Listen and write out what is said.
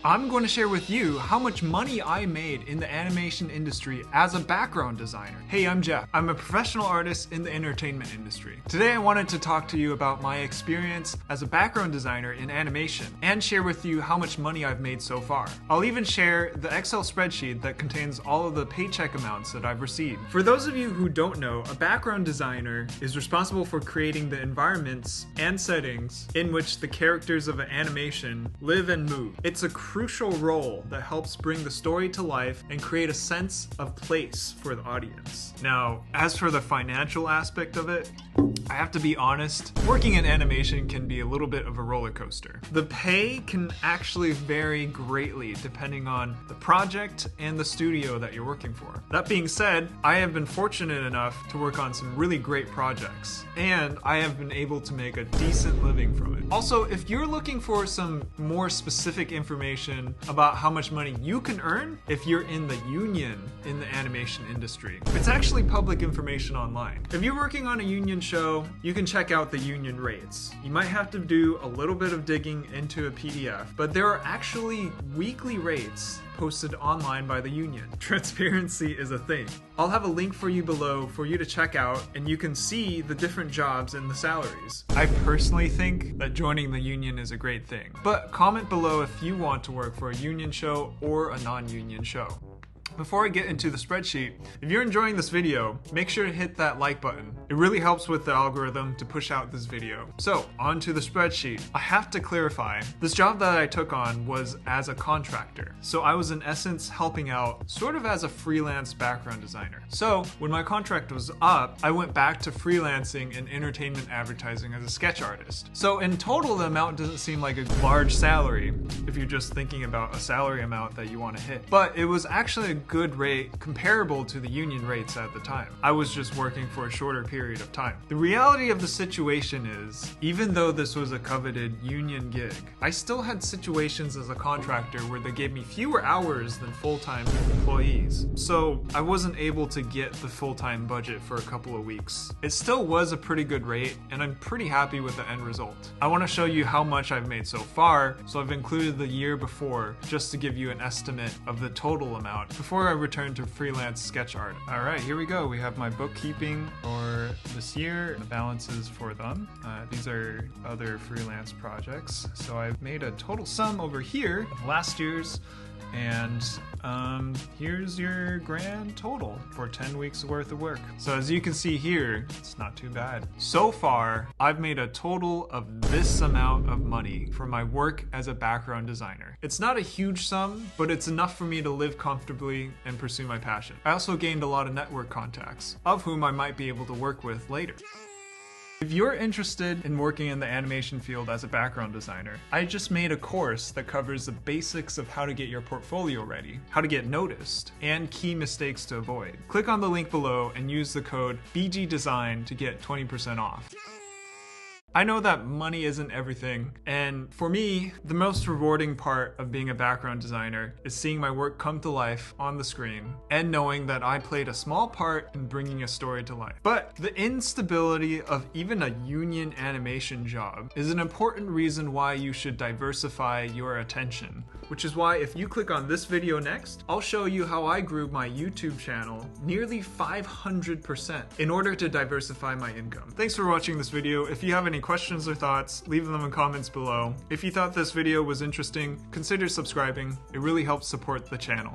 I'm going to share with you how much money I made in the animation industry as a background designer. Hey, I'm Jeff. I'm a professional artist in the entertainment industry. Today I wanted to talk to you about my experience as a background designer in animation and share with you how much money I've made so far. I'll even share the Excel spreadsheet that contains all of the paycheck amounts that I've received. For those of you who don't know, a background designer is responsible for creating the environments and settings in which the characters of an animation live and move. It's a crucial role that helps bring the story to life and create a sense of place for the audience. Now, as for the financial aspect of it, I have to be honest, working in animation can be a little bit of a roller coaster. The pay can actually vary greatly depending on the project and the studio that you're working for. That being said, I have been fortunate enough to work on some really great projects, and I have been able to make a decent living from it. Also, if you're looking for some more specific information about how much money you can earn if you're in the union in the animation industry, it's actually public information online. If you're working on a union show, you can check out the union rates. You might have to do a little bit of digging into a PDF, but there are actually weekly rates posted online by the union. Transparency is a thing. I'll have a link for you below for you to check out, and you can see the different jobs and the salaries. I personally think that joining the union is a great thing, but comment below if you want to work for a union show or a non-union show. Before I get into the spreadsheet, if you're enjoying this video, make sure to hit that like button. It really helps with the algorithm to push out this video. So, on to the spreadsheet. I have to clarify, this job that I took on was as a contractor. So I was in essence helping out sort of as a freelance background designer. So, when my contract was up, I went back to freelancing in entertainment advertising as a sketch artist. So in total, the amount doesn't seem like a large salary if you're just thinking about a salary amount that you want to hit. But it was actually a good rate comparable to the union rates at the time. I was just working for a shorter period of time. The reality of the situation is, even though this was a coveted union gig, I still had situations as a contractor where they gave me fewer hours than full-time employees. So I wasn't able to get the full-time budget for a couple of weeks. It still was a pretty good rate, and I'm pretty happy with the end result. I want to show you how much I've made so far, so I've included the year before just to give you an estimate of the total amount before I return to freelance sketch art. All right, here we go. We have my bookkeeping for this year, the balances for them. These are other freelance projects. So I've made a total sum over here of last year's, and here's your grand total for 10 weeks worth of work. So as you can see here, it's not too bad. So far, I've made a total of this amount of money for my work as a background designer. It's not a huge sum, but it's enough for me to live comfortably and pursue my passion. I also gained a lot of network contacts, of whom I might be able to work with later. If you're interested in working in the animation field as a background designer, I just made a course that covers the basics of how to get your portfolio ready, how to get noticed, and key mistakes to avoid. Click on the link below and use the code BGDesign to get 20% off. I know that money isn't everything, and for me, the most rewarding part of being a background designer is seeing my work come to life on the screen and knowing that I played a small part in bringing a story to life. But the instability of even a union animation job is an important reason why you should diversify your attention, which is why if you click on this video next, I'll show you how I grew my YouTube channel nearly 500% in order to diversify my income. Thanks for watching this video. If you have any questions or thoughts, leave them in comments below. If you thought this video was interesting, consider subscribing. It really helps support the channel.